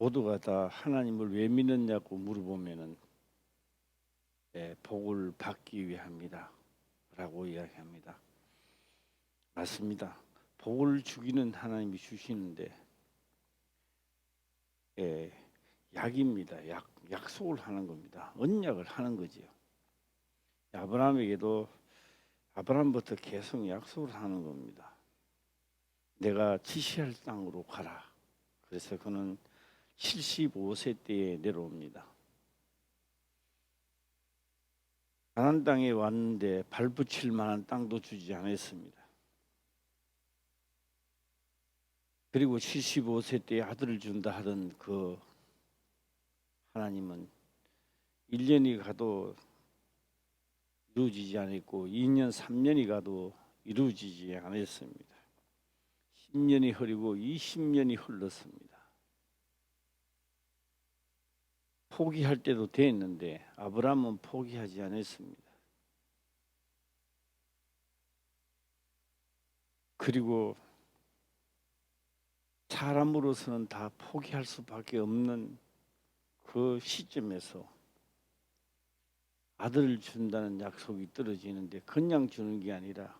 모두가 다 하나님을 왜 믿느냐고 물어보면은 복을 받기 위함이다 라고 이야기합니다. 맞습니다. 복을 주기는 하나님이 주시는데 약입니다. 약속을 하는 겁니다. 언약을 하는 거지요. 아브라함부터 계속 약속을 하는 겁니다. 내가 지시할 땅으로 가라. 그래서 그는 75세 때에 내려옵니다. 가나안 땅에 왔는데 발붙일 만한 땅도 주지 않았습니다. 그리고 75세 때에 아들을 준다 하던 그 하나님은 1년이 가도 이루어지지 않았고 2년, 3년이 가도 이루어지지 않았습니다. 10년이 흐르고 20년이 흘렀습니다. 포기할 때도 됐는데 아브라함은 포기하지 않았습니다. 그리고 사람으로서는 다 포기할 수밖에 없는 그 시점에서 아들을 준다는 약속이 떨어지는데 그냥 주는 게 아니라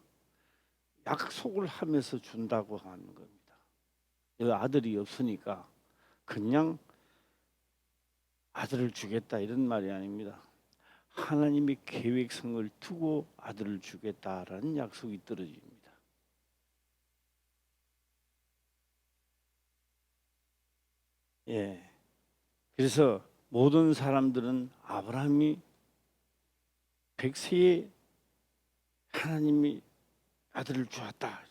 약속을 하면서 준다고 하는 겁니다. 아들이 없으니까 그냥 아들을 주겠다 이런 말이 아닙니다. 하나님의 계획성을 두고 아들을 주겠다라는 약속이 떨어집니다. 그래서 모든 사람들은 아브라함이 100세에 하나님이 아들을 주었다.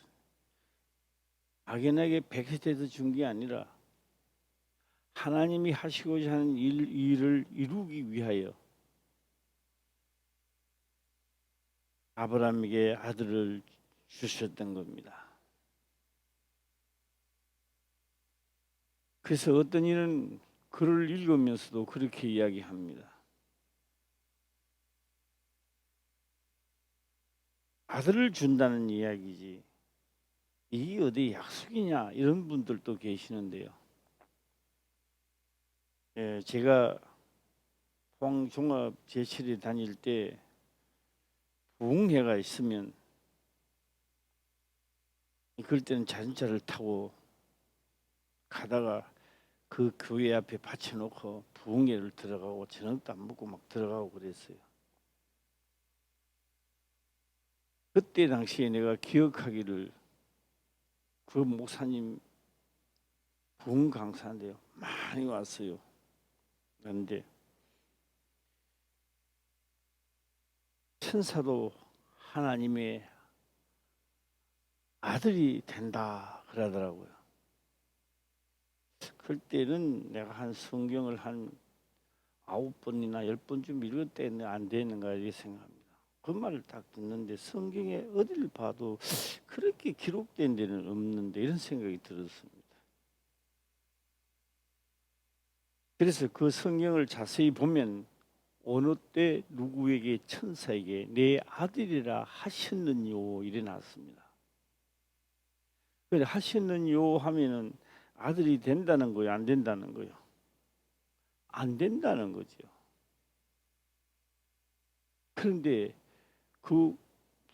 막연하게 100세 때도 준 게 아니라 하나님이 하시고자 하는 일을 이루기 위하여 아브라함에게 아들을 주셨던 겁니다. 그래서 어떤 이는 글을 읽으면서도 그렇게 이야기합니다. 아들을 준다는 이야기지 이게 어디 약속이냐 이런 분들도 계시는데요. 제가 포항종합 제칠에 다닐 때 부흥회가 있으면 그럴 때는 자전차를 타고 가다가 그 교회 앞에 받쳐놓고 부흥회를 들어가고 저녁도 안 먹고 막 들어가고 그랬어요. 그때 당시에 내가 기억하기를 그 목사님 부흥 강사인데요. 많이 왔어요. 그런데 천사도 하나님의 아들이 된다 그러더라고요. 그때는 내가 한 성경을 한 9번이나 10번쯤 읽었대는 안 되는가 이렇게 생각합니다. 그 말을 딱 듣는데 성경에 어디를 봐도 그렇게 기록된 데는 없는데 이런 생각이 들었습니다. 그래서 그 성경을 자세히 보면 어느 때 누구에게 천사에게 내 아들이라 하셨느뇨 이래 나왔습니다. 그런데 하셨느뇨 하면은 아들이 된다는 거예요, 안 된다는 거예요? 안 된다는 거죠. 그런데 그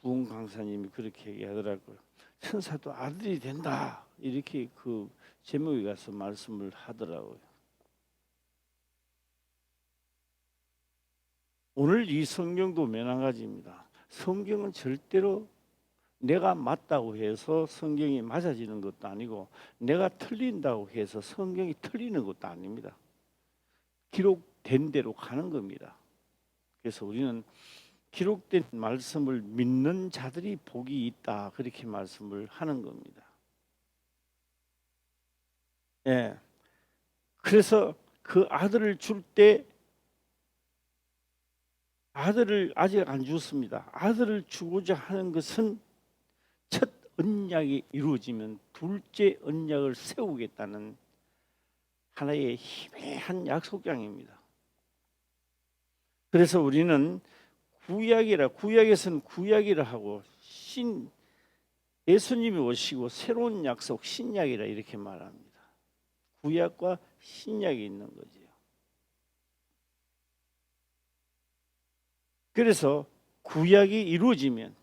부흥 강사님이 그렇게 얘기하더라고요. 천사도 아들이 된다 이렇게 그 제목에 가서 말씀을 하더라고요. 오늘 이 성경도 마찬가지입니다. 성경은 절대로 내가 맞다고 해서 성경이 맞아지는 것도 아니고 내가 틀린다고 해서 성경이 틀리는 것도 아닙니다. 기록된 대로 가는 겁니다. 그래서 우리는 기록된 말씀을 믿는 자들이 복이 있다 그렇게 말씀을 하는 겁니다. 그래서 그 아들을 줄 때 아들을 아직 안 줬습니다. 아들을 주고자 하는 것은 첫 언약이 이루어지면 둘째 언약을 세우겠다는 하나의 희미한 약속장입니다. 그래서 우리는 구약에서는 구약이라 하고 예수님이 오시고 새로운 약속 신약이라 이렇게 말합니다. 구약과 신약이 있는 거죠. 그래서 구약이 이루어지면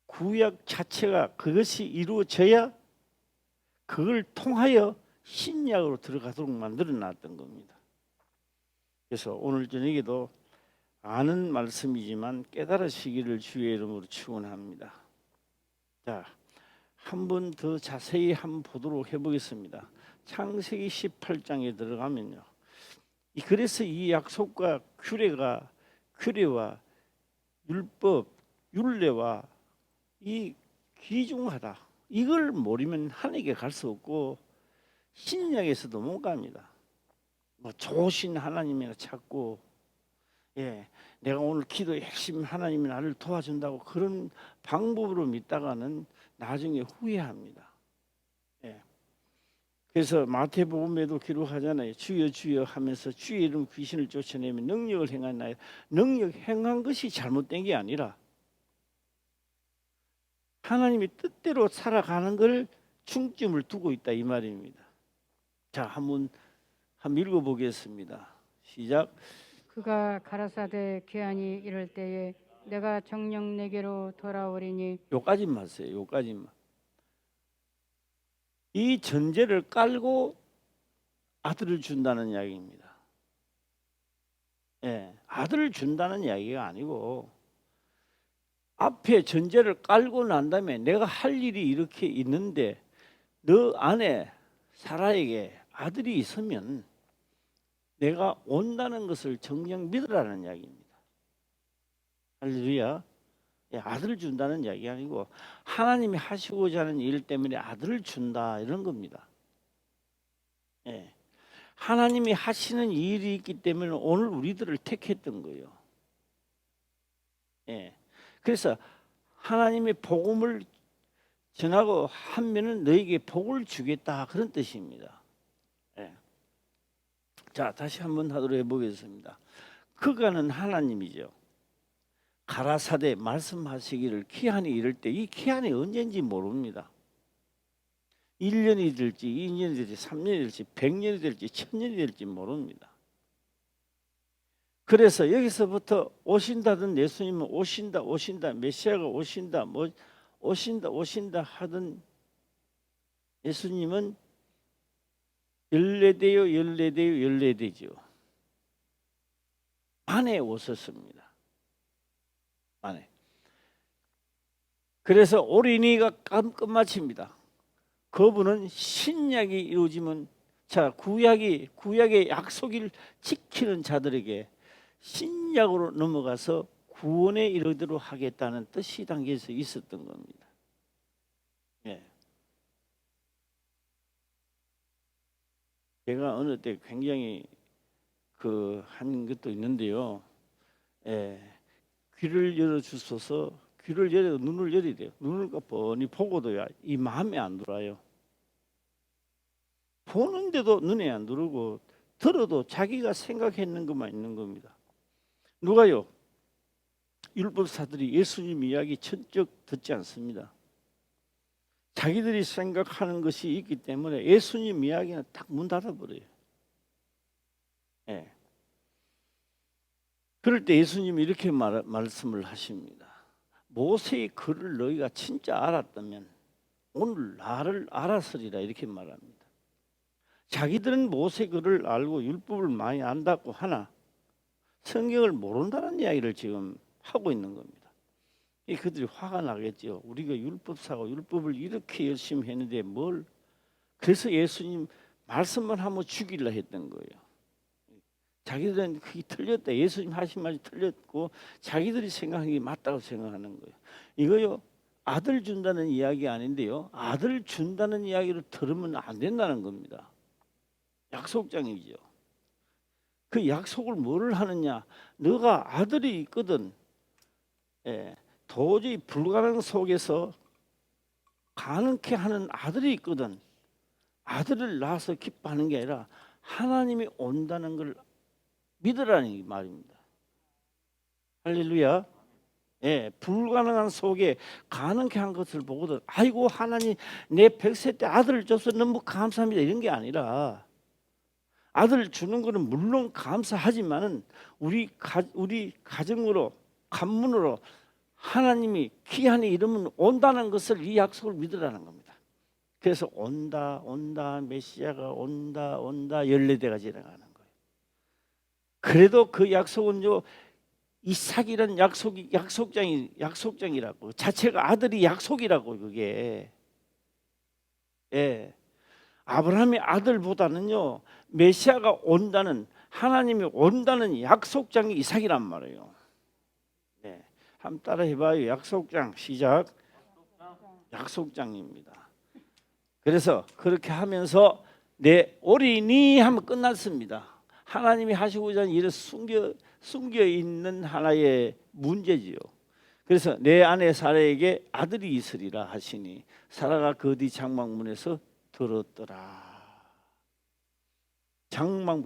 구약 자체가 그것이 이루어져야 그걸 통하여 신약으로 들어가도록 만들어 놨던 겁니다. 그래서 오늘 저녁에도 아는 말씀이지만 깨달으시기를 주의 이름으로 축원합니다. 자, 한 번 더 자세히 한번 보도록 해보겠습니다. 창세기 18장에 들어가면요. 그래서 이 약속과 규례와 율법, 율례와 이 귀중하다. 이걸 모르면 하나님께 갈 수 없고 신약에서도 못 갑니다. 뭐 좋으신 하나님이나 찾고, 내가 오늘 기도 열심히 하나님이 나를 도와준다고 그런 방법으로 믿다가는 나중에 후회합니다. 그래서 마태복음에도 기록하잖아요. 주여 주여 하면서 주의 이름 귀신을 쫓아내면 능력을 행하나요? 능력 행한 것이 잘못된 게 아니라 하나님의 뜻대로 살아가는 걸 중점을 두고 있다 이 말입니다. 자, 한번 읽어보겠습니다. 시작. 그가 가라사대 귀환이 이럴 때에 내가 정녕 내게로 돌아오리니. 요까지만 하세요. 요까지만. 이 전제를 깔고 아들을 준다는 이야기입니다. 아들을 준다는 이야기가 아니고 앞에 전제를 깔고 난 다음에 내가 할 일이 이렇게 있는데 너 안에 사라에게 아들이 있으면 내가 온다는 것을 정녕 믿으라는 이야기입니다. 할렐루야. 아들을 준다는 이야기 아니고 하나님이 하시고자 하는 일 때문에 아들을 준다 이런 겁니다. 하나님이 하시는 일이 있기 때문에 오늘 우리들을 택했던 거예요. 그래서 하나님의 복음을 전하고 하면은 너에게 복을 주겠다 그런 뜻입니다. 자, 다시 한번 하도록 해보겠습니다. 그가는 하나님이죠. 가라사대 말씀하시기를 기한이 이럴 때 이 기한이 언제인지 모릅니다. 1년이 될지 2년이 될지 3년이 될지 100년이 될지 1000년이 될지 모릅니다. 그래서 여기서부터 오신다던 예수님은 오신다 메시아가 오신다 오신다 하던 예수님은 열례되죠. 만에 오셨습니다. 만에. 그래서 올인이가 끝마칩니다. 그분은 신약이 이루어지면 구약의 약속을 지키는 자들에게 신약으로 넘어가서 구원에 이르도록 하겠다는 뜻이 담겨서 있었던 겁니다. 제가 어느 때 굉장히 한 것도 있는데요. 귀를 열어주소서. 귀를 열어 눈을 열어야 돼요. 눈을 뻔히 보고도요 이 마음에 안 들어요. 보는데도 눈에 안 들어오고 들어도 자기가 생각했는 것만 있는 겁니다. 누가요? 율법사들이 예수님 이야기 천적 듣지 않습니다. 자기들이 생각하는 것이 있기 때문에 예수님 이야기는 딱 문 닫아버려요. 그럴 때 예수님이 이렇게 말씀을 하십니다. 모세의 글을 너희가 진짜 알았다면 오늘 나를 알았으리라 이렇게 말합니다. 자기들은 모세 글을 알고 율법을 많이 안다고 하나 성경을 모른다는 이야기를 지금 하고 있는 겁니다. 그들이 화가 나겠죠. 우리가 율법사고 율법을 이렇게 열심히 했는데 뭘. 그래서 예수님 말씀만 하면 죽이려 했던 거예요. 자기들은 그게 틀렸다. 예수님 하신 말이 틀렸고 자기들이 생각하는 게 맞다고 생각하는 거예요. 이거요 아들 준다는 이야기 아닌데요. 아들 준다는 이야기를 들으면 안 된다는 겁니다. 약속장이죠. 그 약속을 뭐를 하느냐. 너가 아들이 있거든. 도저히 불가능 속에서 가능케 하는 아들이 있거든. 아들을 낳아서 기뻐하는 게 아니라 하나님이 온다는 걸 믿으라는 말입니다. 할렐루야. 예, 불가능한 속에 가능케 한 것을 보거든. 아이고 하나님 내 100세 때 아들을 줘서 너무 감사합니다 이런 게 아니라 아들 주는 거는 물론 감사하지만은 우리 가정으로 간문으로 하나님이 귀한이 이르면 온다는 것을 이 약속을 믿으라는 겁니다. 그래서 온다 메시아가 온다 14대가 지나가는 거예요. 그래도 그 약속은요 이삭이라는 약속장이라고 자체가 아들이 약속이라고 그게 예 아브라함의 아들보다는요 메시아가 온다는 하나님이 온다는 약속장이 이삭이란 말이에요. 네, 한번 따라 해봐요. 약속장 시작. 약속장입니다. 그래서 그렇게 하면서 내 어린이 하면 끝났습니다. 하나님이 하시고자 하는 일을 숨겨 있는 하나의 문제지요. 그래서 내 아내 사라에게 아들이 있으리라 하시니 사라가 그 뒤 장막문에서 들었더라.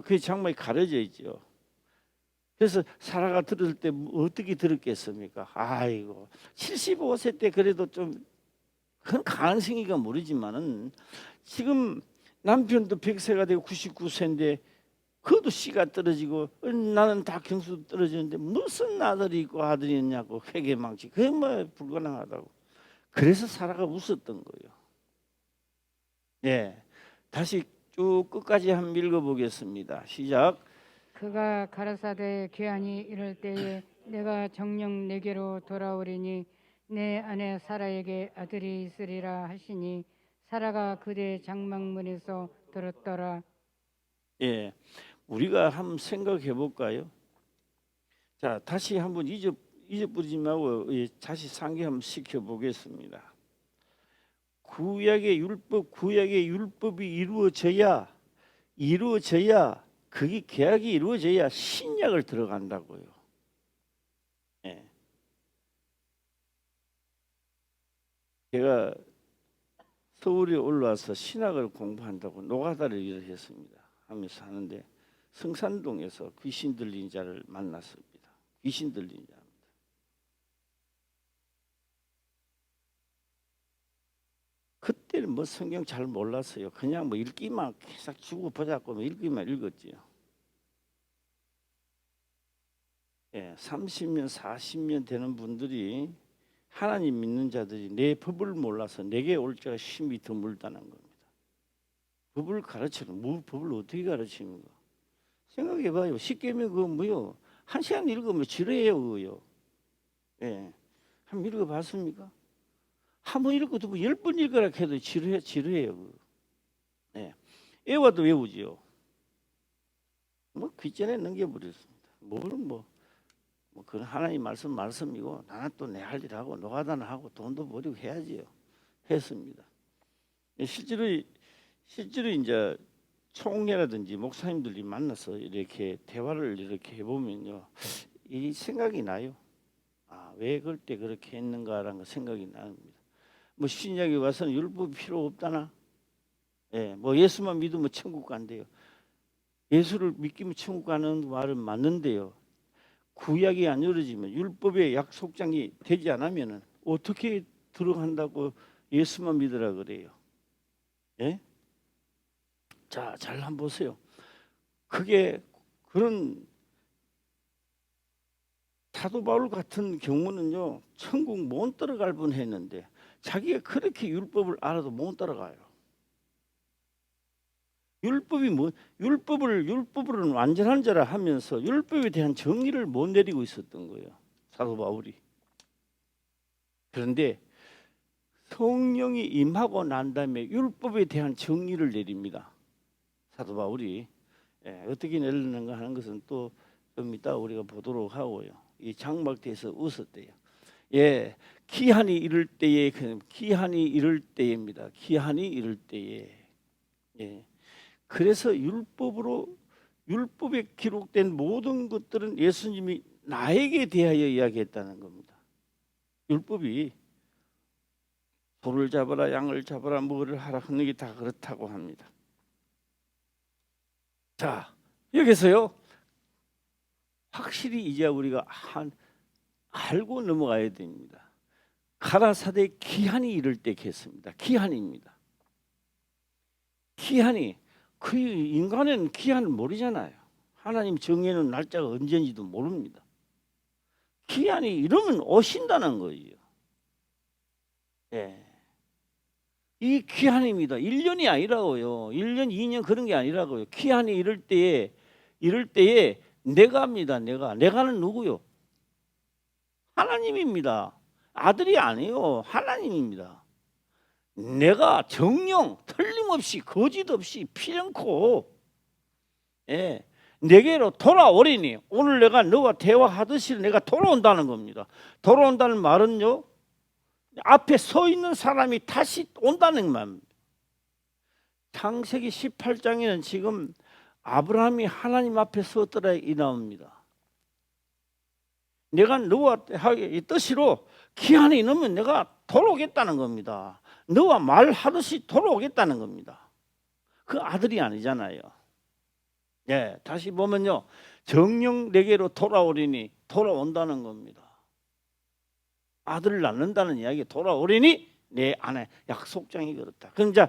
그 장막이 가려져 있죠. 그래서 사라가 들을 때 어떻게 들었겠습니까? 아이고 75세 때 그래도 좀 큰 가능성이가 모르지만은 지금 남편도 100세가 되고 99세인데 그것도 씨가 떨어지고 나는 다 경수도 떨어지는데 무슨 아들이 있고 아들이 있냐고 회개망치 그게 뭐 불가능하다고. 그래서 사라가 웃었던 거예요. 네, 다시 쭉 끝까지 한번 읽어보겠습니다. 시작. 그가 가라사대 귀환이 이를 때에 내가 정녕 내게로 돌아오리니 내 아내 사라에게 아들이 있으리라 하시니 사라가 그대 장막문에서 들었더라. 예, 우리가 한번 생각해 볼까요? 자, 다시 한번 잊어버리지 말고 다시 상기 한번 시켜 보겠습니다. 구약의 율법이 이루어져야 그게 계약이 이루어져야 신약을 들어간다고요. 예. 제가 서울에 올라와서 신학을 공부한다고 노가다를 일을 했습니다. 하면서 하는데 성산동에서 귀신 들린 자를 만났습니다. 귀신 들린 자입니다. 그때는 뭐 성경 잘 몰랐어요. 그냥 뭐 읽기만 계속 주고 보자고 뭐 읽기만 읽었지요. 예, 30년, 40년 되는 분들이 하나님 믿는 자들이 내 법을 몰라서 내게 올 자가 심히 드물다는 겁니다. 법을 가르치는 법을 어떻게 가르치는가? 생각해봐요. 십계명 그거 뭐요? 1시간 읽으면 지루해요 그거요. 예, 한번 읽어봤습니까? 한번 읽어도 뭐 10번 읽으라 해도 지루해요. 그거. 예, 애와도 외우지요. 뭐 귓전에 넘겨버렸습니다. 뭐 그런 하나님 말씀이고 나는 또 내 할 일하고 노가다는 하고 돈도 벌이고 해야지요. 했습니다. 실제로 이제 총회라든지 목사님들이 만나서 이렇게 대화를 이렇게 해보면요, 이 생각이 나요. 아, 왜 그때 그렇게 했는가라는 생각이 납니다. 뭐 신약에 와서는 율법이 필요 없다나, 예, 뭐 예수만 믿으면 천국 간대요. 예수를 믿기면 천국 가는 말은 맞는데요. 구약이 안 이루어지면 율법의 약속장이 되지 않으면 어떻게 들어간다고 예수만 믿으라 그래요. 예? 자, 잘 한번 보세요. 그게 그런 사도 바울 같은 경우는요, 천국 못 들어갈 뻔했는데 자기가 그렇게 율법을 알아도 못 따라가요. 율법으로는 완전한 자라 하면서 율법에 대한 정의를 못 내리고 있었던 거예요, 사도 바울이. 그런데 성령이 임하고 난 다음에 율법에 대한 정의를 내립니다, 사도 바울이. 예, 어떻게 내리는가 하는 것은 또 좀 이따 우리가 보도록 하고요. 이 장막대에서 웃었대요. 예, 기한이 이를 때입니다. 기한이 이를 때에. 예. 그래서 율법에 기록된 모든 것들은 예수님이 나에게 대하여 이야기했다는 겁니다. 율법이 소를 잡아라, 양을 잡아라, 뭐를 하라 하는 게 다 그렇다고 합니다. 자, 여기서요, 확실히 이제 우리가 알고 넘어가야 됩니다. 가라사대 기한이 이를 때 겠습니다. 기한입니다. 기한이 그 인간은 기한을 모르잖아요. 하나님 정해놓은 날짜가 언제인지도 모릅니다. 기한이 이러면 오신다는 거예요. 예. 이 기한입니다. 1년이 아니라고요. 1년, 2년 그런 게 아니라고요. 기한이 이럴 때에 내가입니다. 내가는 누구요? 하나님입니다. 아들이 아니에요. 하나님입니다. 내가 정령 틀림없이 거짓 없이 피않고 내게로 돌아오리니 오늘 내가 너와 대화하듯이 내가 돌아온다는 겁니다. 돌아온다는 말은요, 앞에 서 있는 사람이 다시 온다는 말입니다. 창세기 18장에는 지금 아브라함이 하나님 앞에 섰더라 이 나옵니다. 내가 너와 이 뜻으로 기한이 넘으면 내가 돌아오겠다는 겁니다. 너와 말하듯이 돌아오겠다는 겁니다. 그 아들이 아니잖아요. 예, 다시 보면요, 정령 내게로 돌아오리니 돌아온다는 겁니다. 아들을 낳는다는 이야기, 돌아오리니 내 안에 약속장이 그렇다. 그럼 이제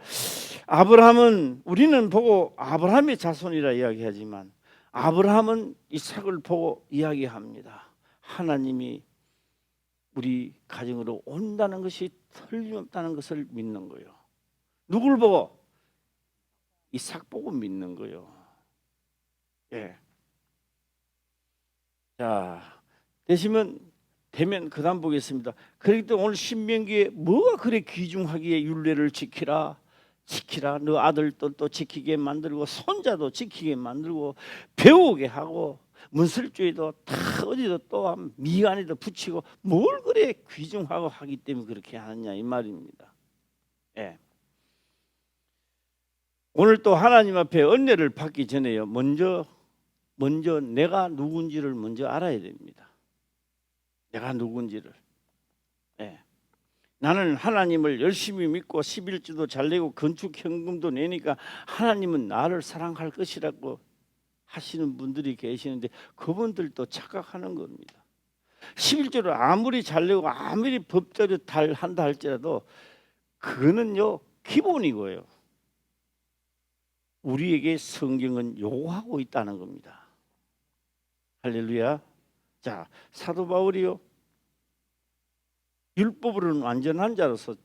아브라함은, 우리는 보고 아브라함의 자손이라 이야기하지만 아브라함은 이삭을 보고 이야기합니다. 하나님이 우리 가정으로 온다는 것이 틀림없다는 것을 믿는 거예요. 누굴 보고? 이삭 보고 믿는 거예요. 예. 자, 되면 그다음 보겠습니다. 그렇기 때문에 오늘 신명기에 뭐가 그래 귀중하기에 율례를 지키라 너 아들도 또 지키게 만들고 손자도 지키게 만들고 배우게 하고 문설주에도 다 어디도 또 미간에도 붙이고 뭘 그래 귀중하고 하기 때문에 그렇게 하느냐 이 말입니다. 예. 오늘 또 하나님 앞에 은혜를 받기 전에요, 먼저 내가 누군지를 먼저 알아야 됩니다. 내가 누군지를. 예. 나는 하나님을 열심히 믿고 11주도 잘 내고 건축 현금도 내니까 하나님은 나를 사랑할 것이라고 하시는 분들이 계시는데 그분들도 착각하는 겁니다. 11조를 아무리 잘 내고 아무리 법대로 한다 할지라도 그거는요 기본이고요. 우리에게 성경은 요구하고 있다는 겁니다. 할렐루야. 자, 사도 바울이요, 율법으로는 완전한 자로서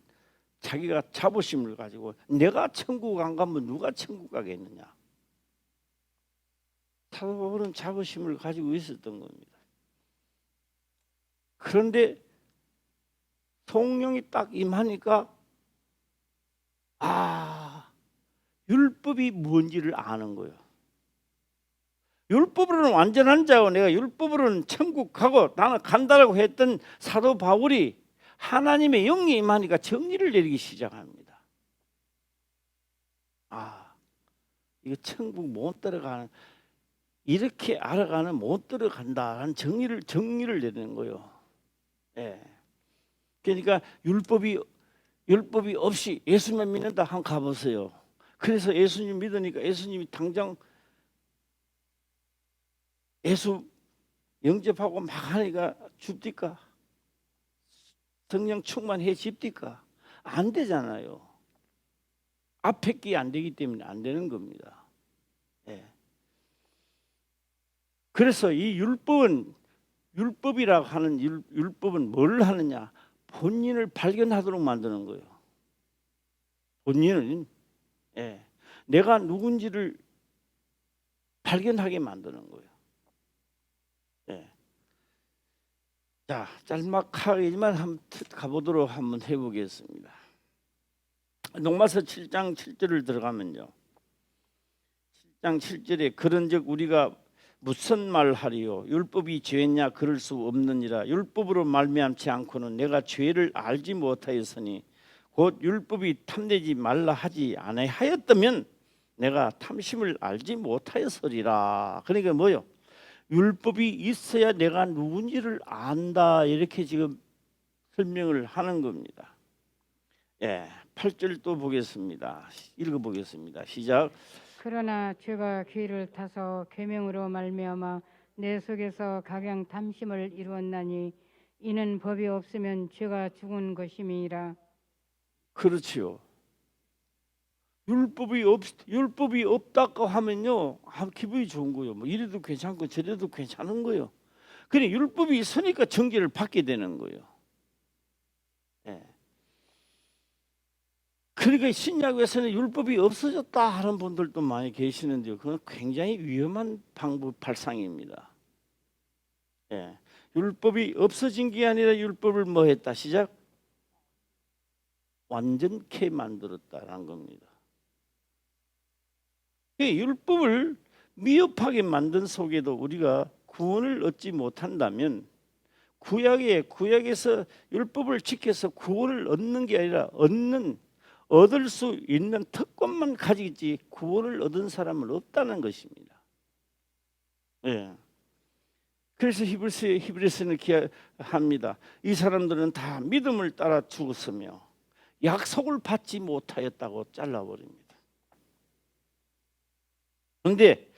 자기가 자부심을 가지고 내가 천국 안 가면 누가 천국 가겠느냐. 사도 바울은 자부심을 가지고 있었던 겁니다. 그런데 성령이 딱 임하니까 율법이 뭔지를 아는 거예요. 율법으로는 완전한 자고 내가 율법으로는 천국 가고 나는 간다라고 했던 사도 바울이 하나님의 영이 임하니까 정의를 내리기 시작합니다. 이거 천국 못 들어가는, 이렇게 알아가는 못 들어간다라는 정의를 내리는 거예요. 예. 그러니까 율법이 없이 예수만 믿는다 한번 가보세요. 그래서 예수님 믿으니까 예수님이 당장 예수 영접하고 막 하니까 줍디까? 성령 충만해 집디까? 안 되잖아요. 앞에 게 안 되기 때문에 안 되는 겁니다. 예. 그래서 이 율법이라고 하는 율법은 뭘 하느냐? 본인을 발견하도록 만드는 거예요. 본인은 내가 누군지를 발견하게 만드는 거예요. 자, 짤막하게지만 한번 가보도록 한번 해보겠습니다. 녹마서 7장 7절을 들어가면요, 7장 7절에 그런즉 우리가 무슨 말하리요? 율법이 죄냐? 그럴 수 없느니라. 율법으로 말미암지 않고는 내가 죄를 알지 못하였으니 곧 율법이 탐내지 말라 하지 아니하였다면 내가 탐심을 알지 못하였으리라. 그러니까 뭐요? 율법이 있어야 내가 누군지를 안다, 이렇게 지금 설명을 하는 겁니다. 8절 또 보겠습니다. 읽어보겠습니다. 시작. 그러나 죄가 귀를 타서 계명으로 말미암아 내 속에서 각양 탐심을 이루었나니 이는 법이 없으면 죄가 죽은 것임이니라. 그렇지요. 율법이 없다고 하면요, 기분이 좋은 거예요. 뭐 이래도 괜찮고 저래도 괜찮은 거예요. 그래 율법이 있으니까 정죄를 받게 되는 거예요. 예. 그러니까 신약에서는 율법이 없어졌다 하는 분들도 많이 계시는데요. 그건 굉장히 위험한 발상입니다. 예. 율법이 없어진 게 아니라 율법을 뭐 했다? 시작. 완전케 만들었다라는 겁니다. 율법을 미흡하게 만든 속에도 우리가 구원을 얻지 못한다면 구약에서 율법을 지켜서 구원을 얻는 게 아니라 얻을 수 있는 특권만 가지지 구원을 얻은 사람은 없다는 것입니다. 예. 그래서 히브리서는 기하합니다. 이 사람들은 다 믿음을 따라 죽었으며 약속을 받지 못하였다고 잘라버립니다. 그런데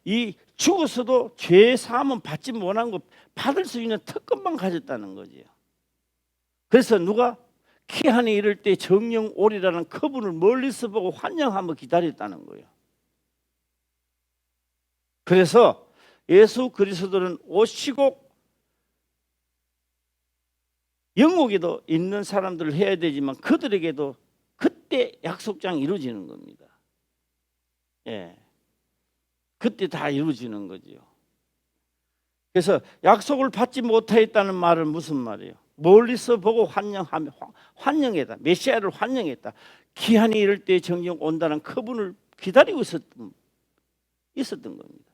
이 죽어서도 죄 사함은 받지 못한 거 받을 수 있는 특권만 가졌다는 거지요. 그래서 누가 키한이 이를 때 정령 오리라는 그분을 멀리서 보고 환영하며 기다렸다는 거예요. 그래서 예수 그리스도는 오시고 영옥에도 있는 사람들을 해야 되지만 그들에게도 그때 약속장이 이루어지는 겁니다. 예. 그때 다 이루어지는 거지요. 그래서 약속을 받지 못했다는 말은 무슨 말이에요? 멀리서 보고 환영했다. 메시아를 환영했다. 기한이 이를 때 정령 온다는 그분을 기다리고 있었던 겁니다.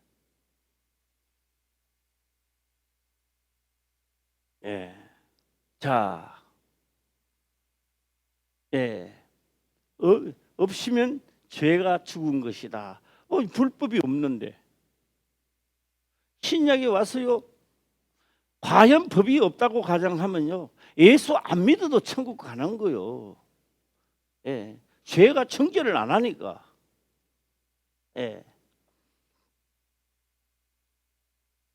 예. 자, 예. 없으면 죄가 죽은 것이다. 불법이 없는데 신약에 와서요. 과연 법이 없다고 가정하면요. 예수 안 믿어도 천국 가는 거요. 예. 죄가 정죄를 안 하니까. 예.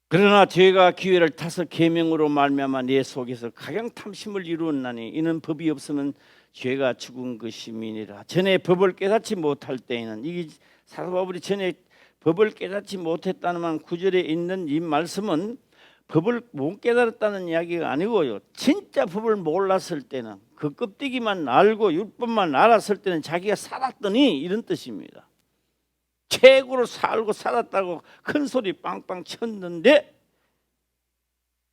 그러나 죄가 기회를 타서 계명으로 말미암아 내 속에서 가장 탐심을 이루었나니 이는 법이 없으면 죄가 죽은 것임이니라. 전에 법을 깨닫지 못할 때에는 이 사도 바울이 전에 법을 깨닫지 못했다는 구절에 있는 이 말씀은 법을 못 깨달았다는 이야기가 아니고요. 진짜 법을 몰랐을 때는 그 껍데기만 알고 율법만 알았을 때는 자기가 살았더니 이런 뜻입니다. 최고로 살고 살았다고 큰 소리 빵빵 쳤는데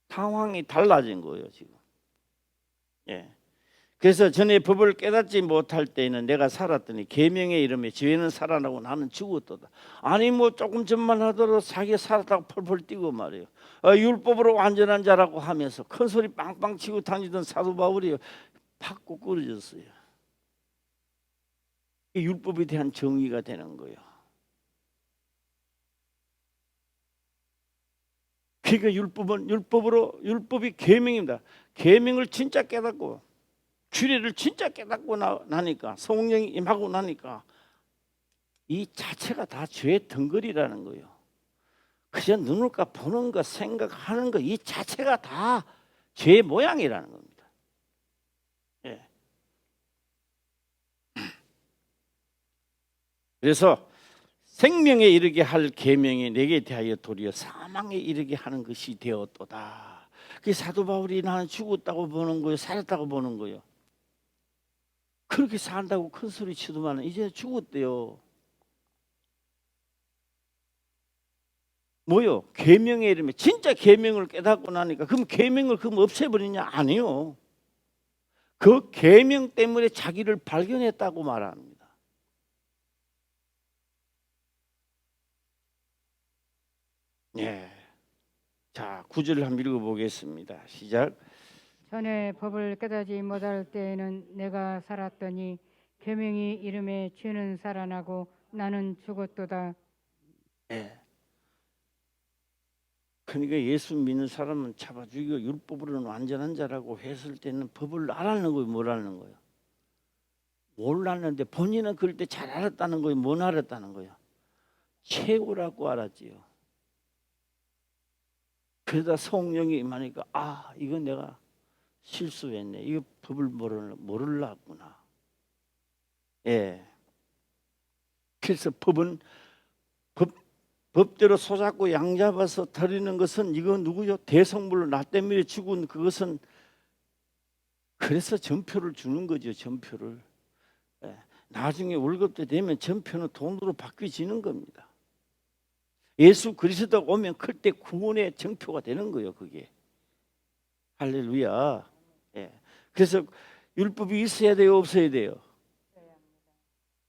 상황이 달라진 거예요 지금. 예. 그래서 전에 법을 깨닫지 못할 때에는 내가 살았더니 계명의 이름에 죄는 살아나고 나는 죽었도다. 아니 뭐 조금 전만 하더라도 자기가 살았다고 펄펄 뛰고 말이에요. 율법으로 완전한 자라고 하면서 큰 소리 빵빵 치고 다니던 사도 바울이 팍 꼬꾸러졌어요. 율법에 대한 정의가 되는 거예요. 그러니까 율법이 계명입니다. 계명을 진짜 깨닫고 규례를 진짜 깨닫고 나니까 성령이 임하고 나니까 이 자체가 다 죄의 덩거리라는 거예요. 그저 눈을 까 보는 것, 생각하는 것 이 자체가 다 죄의 모양이라는 겁니다. 예. 그래서 생명에 이르게 할 계명이 내게 대하여 도리어 사망에 이르게 하는 것이 되었도다. 그 사도 바울이 나는 죽었다고 보는 거예요, 살았다고 보는 거예요. 그렇게 산다고 큰 소리 치더만 이제 죽었대요. 뭐요? 계명의 이름에 진짜 계명을 깨닫고 나니까 그럼 계명을 없애버리냐? 아니요. 그 계명 때문에 자기를 발견했다고 말합니다. 예. 자, 9절을 한번 읽어보겠습니다. 시작. 전에 법을 깨닫지 못할 때에는 내가 살았더니 계명이 이름에 죄는 살아나고 나는 죽었도다. 예. 그러니까 예수 믿는 사람은 잡아 죽이고 율법으로는 완전한 자라고 했을 때는 법을 알았는 거예요, 뭘 알았는 거예요? 몰랐는데 본인은 그럴 때 잘 알았다는 거예요, 못 알았다는 거예요? 최고라고 알았지요. 그러다 성령이 임하니까 이건 내가 실수했네. 이거 법을 모르려구나. 예. 그래서 법은 법대로 소잡고 양 잡아서 드리는 것은 이거 누구요? 대성물로 나 때문에 죽은 그것은 그래서 전표를 주는 거죠. 전표를. 예. 나중에 월급 때 되면 전표는 돈으로 바뀌어지는 겁니다. 예수 그리스도가 오면 클 때 구원의 전표가 되는 거예요. 그게. 할렐루야. 예. 그래서 율법이 있어야 돼요, 없어야 돼요?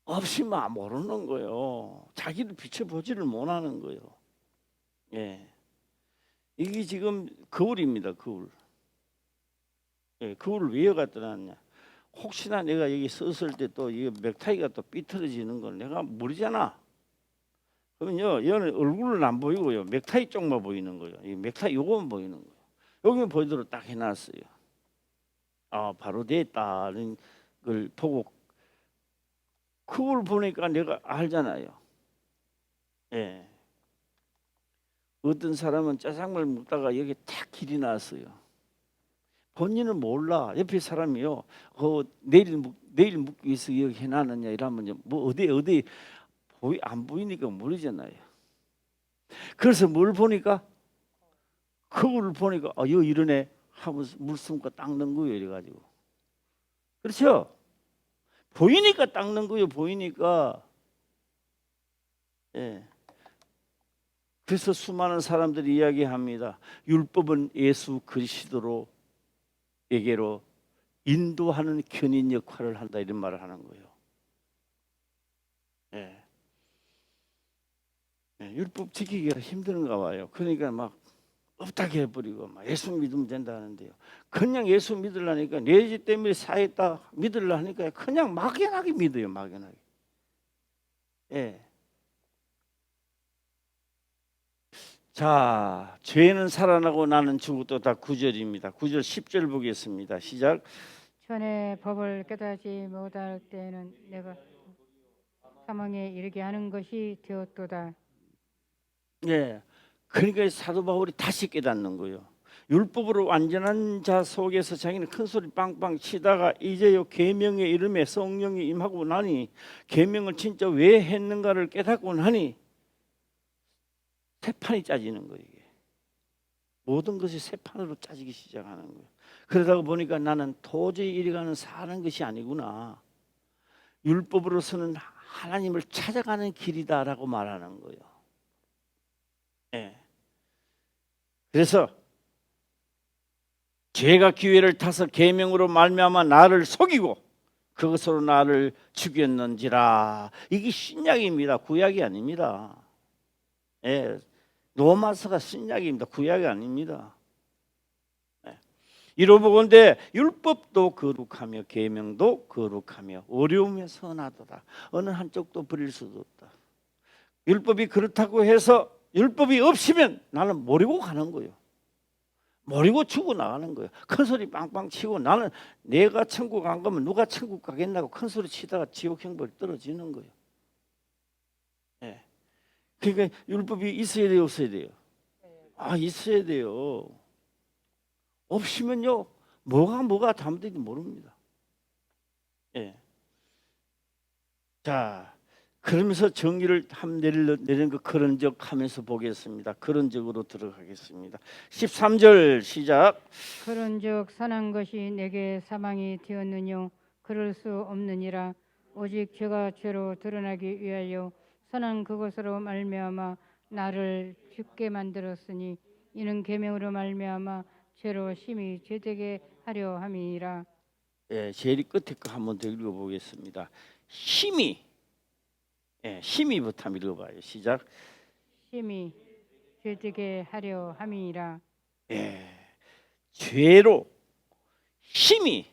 없으면 모르는 거예요. 자기를 비춰보지를 못하는 거예요. 예. 이게 지금 거울입니다. 거울. 예, 거울을 왜 갖다 놨냐? 혹시나 내가 여기 썼을 때 또 이 맥타이가 또 삐뚤어지는 걸 내가 모르잖아. 그러면요, 얘는 얼굴은 안 보이고요, 맥타이 쪽만 보이는 거예요. 이 맥타이 요거만 보이는 거예요. 여기만 보이도록 딱 해놨어요. 아, 바로 됐다는 걸 보고 그걸 보니까 내가 알잖아요. 예. 어떤 사람은 짜장면 먹다가 여기 탁 길이 났어요. 본인은 몰라. 옆에 사람이요. 내일 먹기 위해서 여기 해놨느냐 이러면 뭐 어디 안 보이니까 모르잖아요. 그래서 뭘 보니까 그걸 보니까 여기 이러네 하면서 물 숨고 닦는 거예요. 이래가지고. 그렇죠? 보이니까 닦는 거예요. 보이니까. 예. 그래서 수많은 사람들이 이야기합니다. 율법은 예수 그리스도로 에게로 인도하는 견인 역할을 한다 이런 말을 하는 거예요. 예. 예. 율법 지키기가 힘든가 봐요. 그러니까 막 없다게 해버리고 막 예수 믿으면 된다는데요. 그냥 예수 믿으려니까 내 집 때문에 사했다 믿으려니까 그냥 막연하게 믿어요. 막연하게. 예. 자, 죄는 살아나고 나는 죽었다. 9절입니다. 9절 10절 보겠습니다. 시작. 전에 법을 깨닫지 못할 때에는 내가 사망에 이르게 하는 것이 되었도다. 예. 그러니까 사도 바울이 다시 깨닫는 거예요. 율법으로 완전한 자 속에서 자기는 큰 소리 빵빵 치다가 이제요 계명의 이름에 성령이 임하고 나니 계명을 진짜 왜 했는가를 깨닫고 나니 새 판이 짜지는 거예요. 이게. 모든 것이 새 판으로 짜지기 시작하는 거예요. 그러다가 보니까 나는 도저히 이래가는 사는 것이 아니구나. 율법으로서는 하나님을 찾아가는 길이다라고 말하는 거예요. 예. 그래서 죄가 기회를 타서 계명으로 말미암아 나를 속이고 그것으로 나를 죽였는지라. 이게 신약입니다. 구약이 아닙니다. 예. 로마서가 신약입니다. 구약이 아닙니다. 예. 이로보건대 율법도 거룩하며 계명도 거룩하며 어려움에 선하도다. 어느 한쪽도 버릴 수도 없다. 율법이 그렇다고 해서 율법이 없으면 나는 모르고 가는 거예요. 모르고 죽어 나가는 거예요. 큰 소리 빵빵 치고 나는 내가 천국 안 가면 누가 천국 가겠나고 큰 소리 치다가 지옥 형벌 떨어지는 거예요. 예. 그러니까 율법이 있어야 돼요, 없어야 돼요? 아, 있어야 돼요. 없으면요 뭐가 잘못된지 모릅니다. 예. 자, 그러면서 정의를 내리는 그 그런 적 하면서 보겠습니다. 그런 적으로 들어가겠습니다. 13절 시작. 그런즉 선한 것이 내게 사망이 되었느뇨 그럴 수 없느니라. 오직 죄가 죄로 드러나기 위하여 선한 그것으로 말미암아 나를 죽게 만들었으니 이는 계명으로 말미암아 죄로 심히 죄되게 하려 함이라. 예, 제일 끝에 거 한번 더 읽어보겠습니다. 힘이, 예, 힘이부터 한번 읽어봐요. 시작. 심히 죄되게 하려 함이라. 예, 죄로 힘이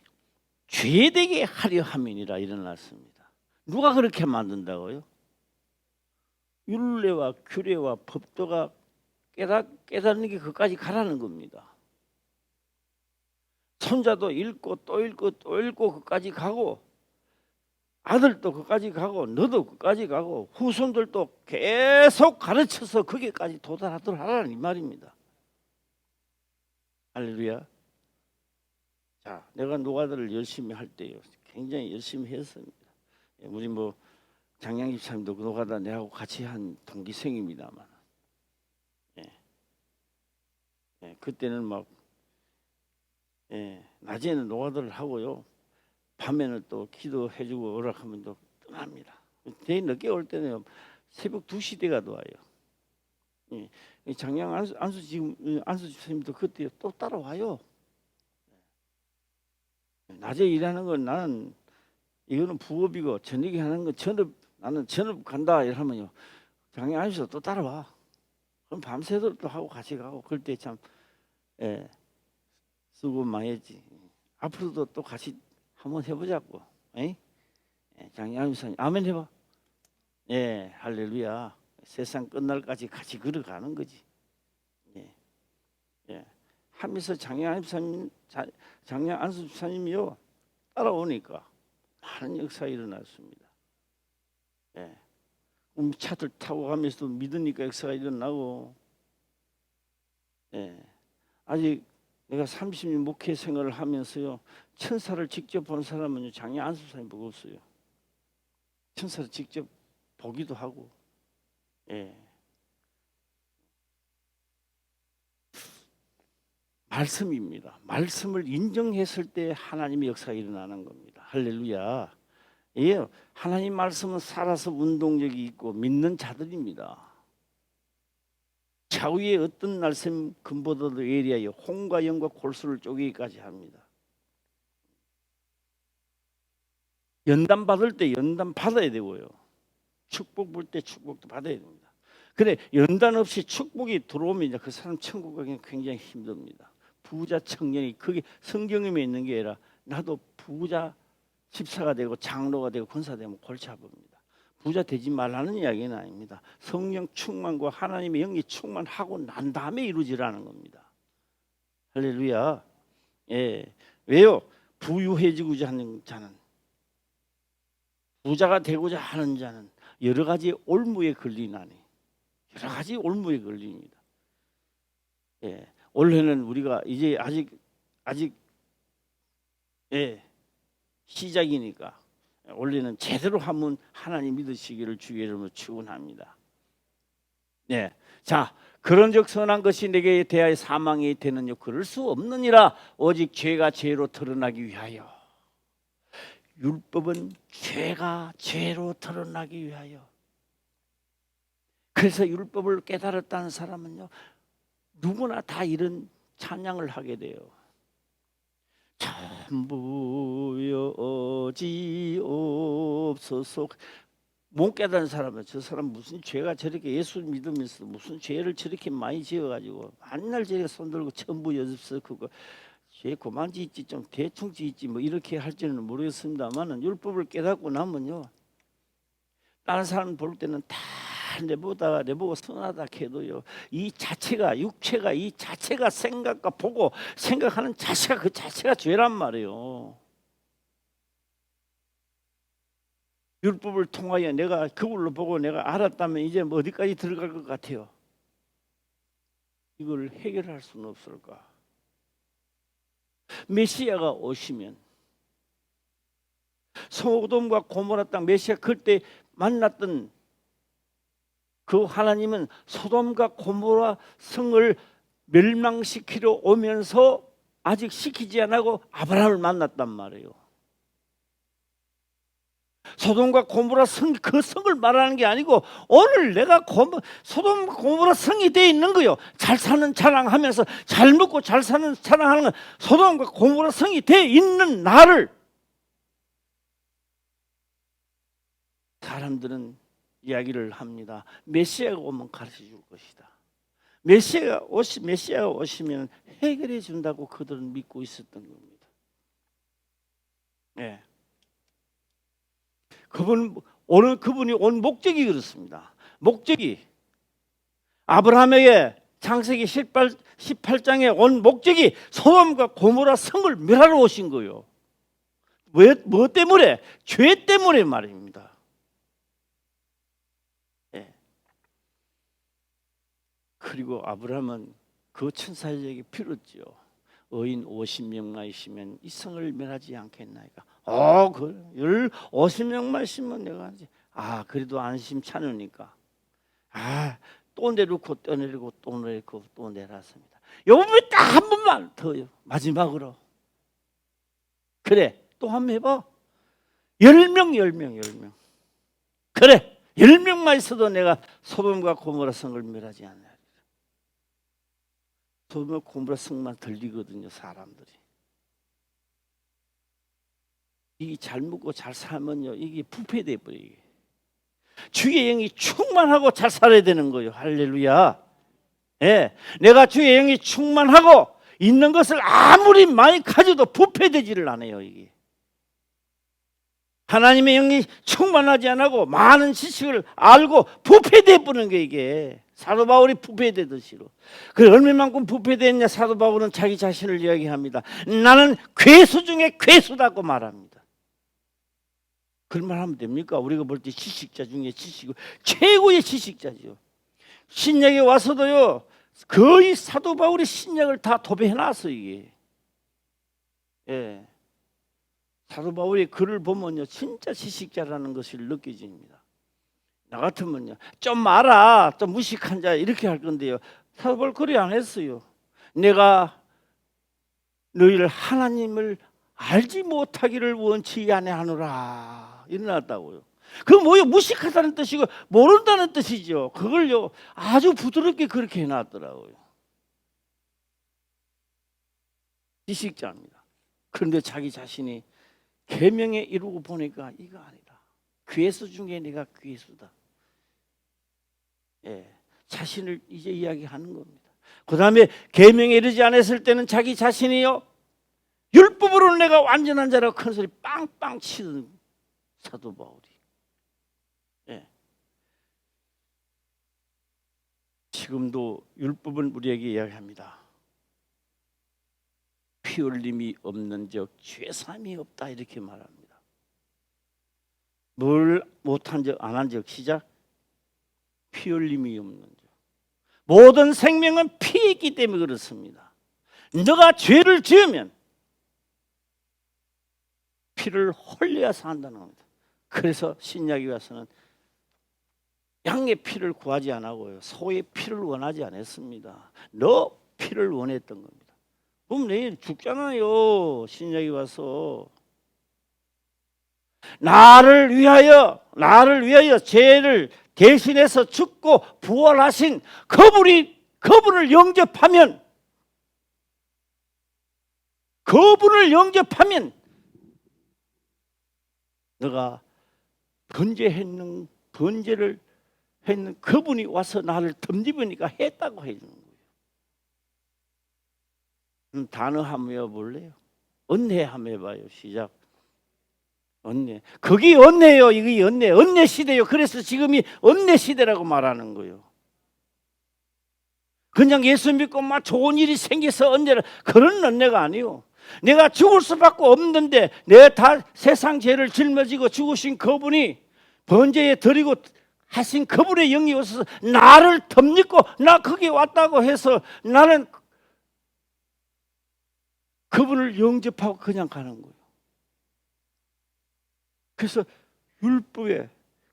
죄되게 하려 함이니라 일어났습니다. 누가 그렇게 만든다고요? 율례와 규례와 법도가 깨닫는 게 그까지 가라는 겁니다. 손자도 읽고 또 읽고 또 읽고 그까지 가고 아들도 그까지 가고 너도 그까지 가고 후손들도 계속 가르쳐서 거기까지 도달하도록 하라는 이 말입니다. 할렐루야. 자, 내가 노가다를 열심히 할 때요, 굉장히 열심히 했습니다. 우리 뭐 장양 집사님도 그 노가다 내하고 같이 한 동기생입니다만, 그때는 막 낮에는 노가다를 하고요, 밤에는 또 기도해주고 오락하면 또 떠납니다. 되게 늦게 올 때는 새벽 2시 돼가도 와요. 장양 안수 지금 안수 집사님도 그때 또 따라와요. 낮에 일하는 건 나는 이거는 부업이고, 저녁에 하는 건 전업, 나는 전업 간다 이러면요, 장양 안수도 또 따라와. 그럼 밤새도록 또 하고 같이 가고, 그럴 때 참 수고 많이 했지. 앞으로도 또 같이 한번 해보자고. 장양 안수님 아멘 해봐. 할렐루야. 세상 끝날까지 같이 걸어가는 거지. 하면서 장양 안수 집사님이요, 따라오니까 많은 역사가 일어났습니다. 차들 타고 가면서도 믿으니까 역사가 일어나고, 아직 내가 30년 목회 생활을 하면서요, 천사를 직접 본 사람은 장양 안수 집사님밖에 없어요. 천사를 직접 보기도 하고, 말씀입니다. 말씀을 인정했을 때 하나님의 역사가 일어나는 겁니다. 할렐루야. 하나님 말씀은 살아서 운동력이 있고 믿는 자들입니다. 좌우의 어떤 날샘 금보다도 예리하여 홍과 영과 골수를 쪼개기까지 합니다. 연단 받을 때 연단 받아야 되고요, 축복 볼 때 축복도 받아야 됩니다. 그래, 연단 없이 축복이 들어오면 이제 그 사람 천국 가기는 굉장히 힘듭니다. 부자 청년이, 그게 성경에 있는 게 아니라 나도 부자 집사가 되고 장로가 되고 권사 되면 골치 아픕니다. 부자 되지 말라는 이야기는 아닙니다. 성령 충만과 하나님의 영이 충만하고 난 다음에 이루어지라는 겁니다. 할렐루야. 왜요? 부유해지고자 하는 자는, 부자가 되고자 하는 자는 여러 가지 올무에 걸리나니, 여러 가지 올무에 걸립니다. 올해는 우리가 이제 아직 시작이니까 올해는 제대로 한번 하나님 믿으시기를 주의 이름으로 축원합니다. 자, 그런즉 선한 것이 내게 대하여 사망이 되느냐, 그럴 수 없느니라. 오직 죄가 죄로 드러나기 위하여. 율법은 죄가 죄로 드러나기 위하여. 그래서 율법을 깨달았다는 사람은요, 누구나 다 이런 찬양을 하게 돼요. 전부여지옵소서. 못 깨달은 사람은, 저 사람 무슨 죄가 저렇게, 예수 믿으면서 무슨 죄를 저렇게 많이 지어가지고 맨날 저렇게 손들고 전부 여집서 그거 죄 그만 짓지, 좀 대충 짓지, 뭐 이렇게 할지는 모르겠습니다만은, 율법을 깨닫고 나면요, 다른 사람 볼 때는 다 내보고 선하다 해도요, 이 자체가, 육체가, 이 자체가 생각과 보고 생각하는 자체가, 그 자체가 죄란 말이에요. 율법을 통하여 내가 그걸로 보고 내가 알았다면 이제 뭐 어디까지 들어갈 것 같아요? 이걸 해결할 수는 없을까? 메시아가 오시면, 소돔과 고모라 땅, 메시아 그때 만났던 그 하나님은 소돔과 고모라 성을 멸망시키러 오면서 아직 시키지 않고 아브라함을 만났단 말이에요. 소돔과 고모라 성, 그 성을 말하는 게 아니고, 오늘 내가 소돔과 고모라 성이 되어 있는 거요. 잘 사는 자랑하면서 잘 먹고 잘 사는 자랑하는 건 소돔과 고모라 성이 되어 있는 나를 사람들은 이야기를 합니다. 메시아가 오면 가르쳐 줄 것이다. 메시아가 오시면 해결해 준다고 그들은 믿고 있었던 겁니다. 그분이 온 목적이 그렇습니다. 목적이, 아브라함에게 창세기 18장에 온 목적이 소돔과 고모라 성을 멸하러 오신 거예요. 뭐 때문에? 죄 때문에 말입니다. 그리고 아브라함은 그 천사에게 빌었죠. 의인 50명만 있으면 이 성을 멸하지 않겠나이까. 그 50명만 있으면 내가 하지. 그래도 안심 찾으니까 또 내놓고 또 내리고 또 내리고 또 내놨습니다. 요번에 딱 한 번만 더요. 마지막으로. 그래, 또 한 번 해봐. 10명. 그래, 10명만 있어도 내가 소돔과 고모라 성을 멸하지 않나. 소돔과 고모라 성만 들리거든요, 사람들이. 이게 잘 먹고 잘 살면요, 이게 부패돼 버려. 이게 주의 영이 충만하고 잘 살아야 되는 거예요. 할렐루야. 예, 내가 주의 영이 충만하고 있는 것을 아무리 많이 가져도 부패되지를 않아요. 이게 하나님의 영이 충만하지 않고 많은 지식을 알고 부패돼 버리는 게 이게 사도 바울이 부패되듯이로. 그 얼마만큼 부패됐냐? 사도 바울은 자기 자신을 이야기합니다. 나는 괴수 중에 괴수다고 말합니다. 그런 말 하면 됩니까? 우리가 볼 때 지식자 중에 지식 최고의 지식자죠. 신약에 와서도요, 거의 사도 바울이 신약을 다 도배해 놨어요. 이게 예. 사도 바울의 글을 보면요, 진짜 지식자라는 것을 느껴집니다. 나 같으면요, 좀 알아, 좀 무식한 자 이렇게 할 건데요, 사도 바울 그리 안 했어요. 내가 너희를 하나님을 알지 못하기를 원치 아니하노라 일어났다고요. 그 뭐요? 무식하다는 뜻이고 모른다는 뜻이죠. 그걸요 아주 부드럽게 그렇게 해놨더라고요. 지식자입니다. 그런데 자기 자신이 계명에 이루고 보니까 이거 아니다. 괴수 중에 내가 괴수다. 예, 자신을 이제 이야기하는 겁니다. 그 다음에 계명에 이르지 않았을 때는 자기 자신이요, 율법으로는 내가 완전한 자라고 큰 소리 빵빵 치는 사도 바울이. 예. 지금도 율법은 우리에게 이야기합니다. 피 흘림이 없는 적 죄삼이 없다 이렇게 말합니다. 뭘 못한 적 안 한 적 시작. 피 흘림이 없는 적. 모든 생명은 피에 있기 때문에 그렇습니다. 너가 죄를 지으면 피를 흘려야 산다는 겁니다. 그래서 신약에 와서는 양의 피를 구하지 않았고요, 소의 피를 원하지 않았습니다. 너 피를 원했던 겁니다. 그럼 내일 죽잖아요. 신약에 와서 나를 위하여 죄를 대신해서 죽고 부활하신 그분을 영접하면 너가 번제를 했는 그분이 와서 나를 덤집으니까 했다고 해주는 거예요. 단어 한번 해볼래요? 은혜 한번 해봐요. 시작. 은혜. 그게 은혜요. 이게 은혜 시대요. 그래서 지금이 은혜 시대라고 말하는 거예요. 그냥 예수 믿고 막 좋은 일이 생겨서 은혜라, 그런 은혜가 아니요. 내가 죽을 수밖에 없는데 내가 다 세상 죄를 짊어지고 죽으신 그분이 번제에 드리고 하신 그분의 영이 오셔서 나를 덤짓고 나 거기 왔다고 해서 나는 그분을 영접하고 그냥 가는 거예요. 그래서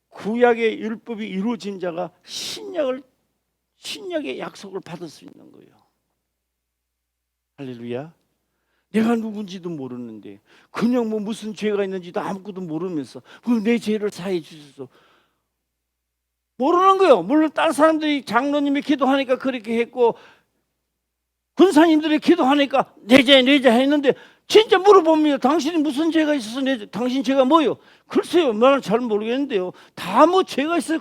구약의 율법이 이루어진 자가 신약의 약속을 받을 수 있는 거예요. 할렐루야. 내가 누군지도 모르는데 그냥 뭐 무슨 죄가 있는지도 아무것도 모르면서 내 죄를 사해 주셔서 모르는 거예요. 물론 다른 사람들이 장로님이 기도하니까 그렇게 했고 군사님들이 기도하니까 내자 했는데 진짜 물어봅니다. 당신이 무슨 죄가 있어서 당신 죄가 뭐요? 글쎄요, 나는 잘 모르겠는데요. 다 뭐 죄가 있어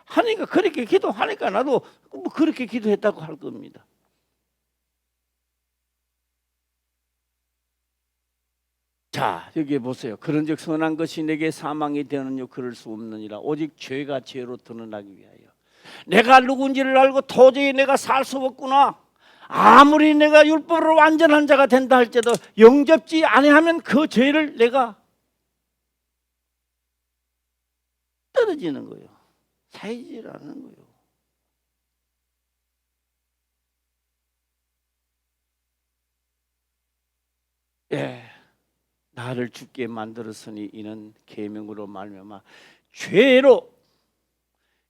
하니까 그렇게 기도하니까 나도 뭐 그렇게 기도했다고 할 겁니다. 자, 여기 보세요. 그런즉 선한 것이 내게 사망이 되느뇨 그럴 수 없느니라. 오직 죄가 죄로 드러나기 위하여. 내가 누군지를 알고 도저히 내가 살 수 없구나. 아무리 내가 율법으로 완전한 자가 된다 할지라도 영접지 아니하면 그 죄를 내가 떨어지는 거예요. 사이질 않는 거예요. 예, 나를 죽게 만들었으니 이는 계명으로 말미암아 죄로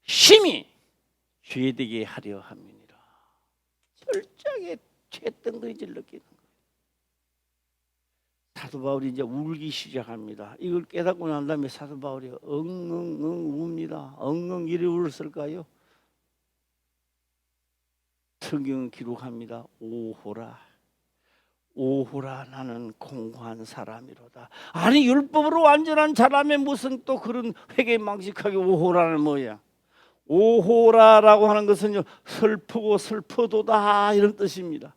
심히 죄되게 하려 함이니라. 철저하게 죄덩어리질 느끼는 거예요. 사도 바울이 이제 울기 시작합니다. 이걸 깨닫고 난 다음에 사도 바울이 엉엉엉 웁니다. 엉엉 이리 울었을까요? 성경은 기록합니다. 오호라, 오호라, 나는 공고한 사람이로다. 아니, 율법으로 완전한 사람의 무슨 또 그런 회개망식하게 오호라는 뭐야? 오호라라고 하는 것은요, 슬프고 슬퍼도다 이런 뜻입니다.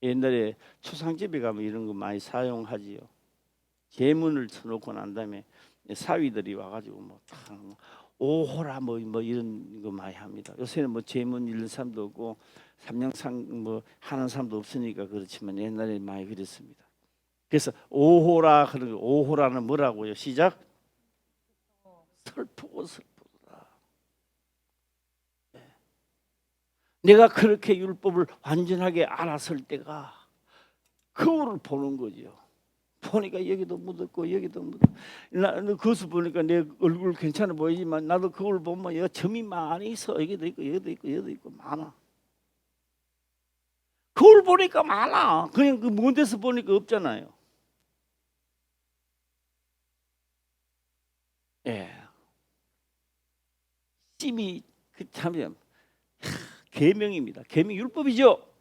옛날에 초상집에 가면 이런 거 많이 사용하지요. 제문을 쳐놓고 난 다음에 사위들이 와가지고 뭐 오호라 뭐 이런 거 많이 합니다. 요새는 뭐 제문 읽는 사람도 없고 삼령상 뭐 하는 사람도 없으니까 그렇지만 옛날에 많이 그랬습니다. 그래서 오호라, 그런 거, 오호라는 뭐라고요? 시작. 슬프고 슬프다. 내가 그렇게 율법을 완전하게 알았을 때가 거울을 보는 거죠. 보니까 여기도 묻었고 여기도 묻었고, 나 그것을 보니까 내 얼굴 괜찮아 보이지만 나도 그걸 보면 여기 점이 많이 있어. 여기도 있고 여기도 있고 여기도 있고 많아. 거울 보니까 많아. 그냥 그 먼 데서 보니까 없잖아요. 예. 찜이 그 참 계명입니다. 계명 율법이죠.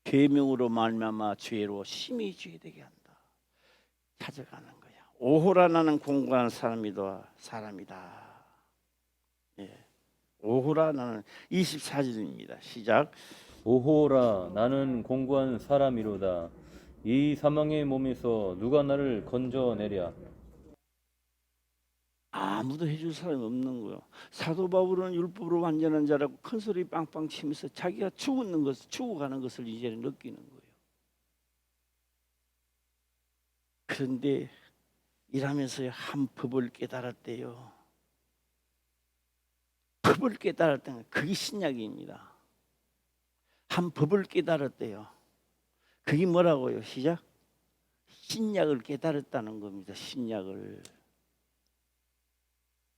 계명으로 말미암아 죄로 심히 죄되게 한다. 찾아가는 거야. 오호라, 나는 공고한 사람이다. 예. 오호라, 나는 24절입니다. 시작. 오호라, 나는 공고한 사람이로다. 이 사망의 몸에서 누가 나를 건져내랴. 아무도 해줄 사람이 없는 거예요. 사도 바울은 율법으로 완전한 자라고 큰 소리 빵빵 치면서 자기가 죽어가는 것을 이제 느끼는 거예요. 그런데 일하면서 한 법을 깨달았대요. 법을 깨달았다는 그게 신약입니다. 한 법을 깨달았대요. 그게 뭐라고요? 시작. 신약을 깨달았다는 겁니다. 신약을.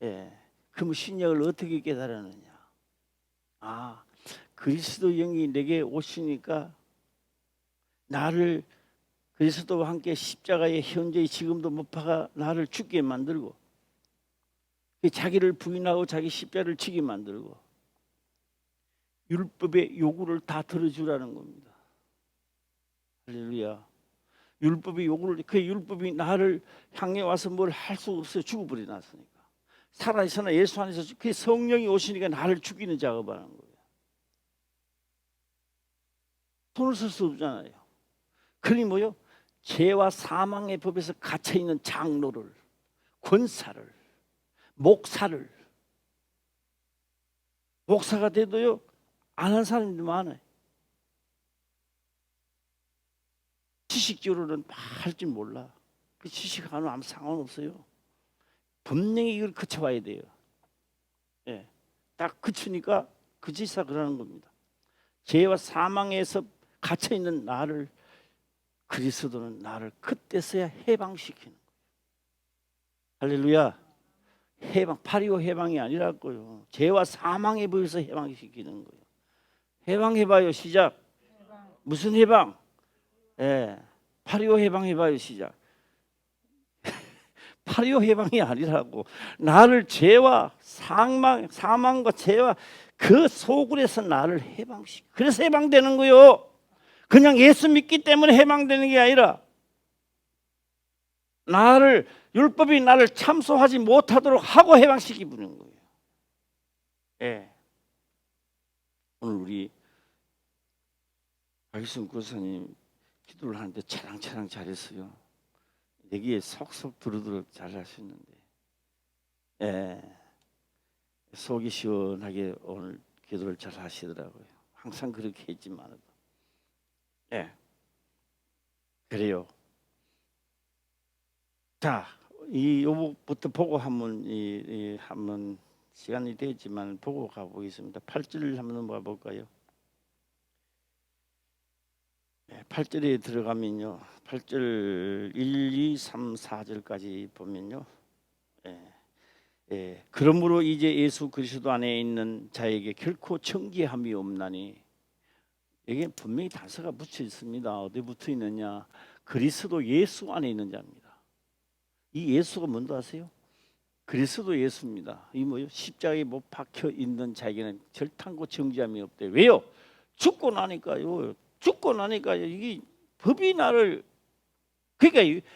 예. 그럼 신약을 어떻게 깨달았느냐? 아, 그리스도 영이 내게 오시니까 나를 그리스도와 함께 십자가에 현재 지금도 못 박아 나를 죽게 만들고, 자기를 부인하고 자기 십자가를 지게 만들고 율법의 요구를 다 들어주라는 겁니다. 할렐루야. 율법의 요구를, 그 율법이 나를 향해 와서 뭘 할 수 없어요. 죽어버려 놨으니까. 살아있으나 예수 안에서 그 성령이 오시니까 나를 죽이는 작업을 하는 거예요. 손을 쓸 수 없잖아요. 그러니 뭐요? 죄와 사망의 법에서 갇혀 있는 장로를, 권사를, 목사를, 목사가 돼도요 안 한 사람들이 많아요. 지식적으로는 할 줄 몰라. 그 지식하고는 아무 상관없어요. 분명히 이걸 그쳐봐야 돼요. 예, 딱 그치니까 그 지사 그러는 겁니다. 죄와 사망에서 갇혀 있는 나를, 그리스도는 나를 그때서야 해방시키는 거예요. 할렐루야. 해방, 8.25 해방이 아니라고요. 죄와 사망에 보여서 해방시키는 거예요. 해방해봐요. 시작. 무슨 해방? 예, 8.25 해방해봐요. 시작. 8.25 해방이 아니라고. 나를 죄와 사망과 죄와 그 소굴에서 나를 해방시켜. 그래서 해방되는 거요. 그냥 예수 믿기 때문에 해방되는 게 아니라 나를, 율법이 나를 참소하지 못하도록 하고 해방시키는 거예요. 예. 오늘 우리 박희순 교사님 기도를 하는데 차랑차랑 잘했어요. 내기에 속속 두루두루 잘 하셨는데, 예, 속이 시원하게 오늘 기도를 잘 하시더라고요. 항상 그렇게 했지만, 예, 그래요. 자, 이 요부터 보고 한번 시간이 되었지만 보고 가보겠습니다. 8절 한번 봐볼까요? 8절에 들어가면요. 8절 1, 2, 3, 4절까지 보면요. 그러므로 이제 예수 그리스도 안에 있는 자에게 결코 정죄함이 없나니, 여기 분명히 단서가 붙여 있습니다. 어디 붙어 있느냐? 그리스도 예수 안에 있는 자입니다. 이 예수가 뭔지 아세요? 그리스도 예수입니다. 이 뭐요? 십자가에 못 박혀 있는 자에게는 절탄고 정죄함이 없대. 왜요? 죽고 나니까요. 이게 법이 나를, 그러니까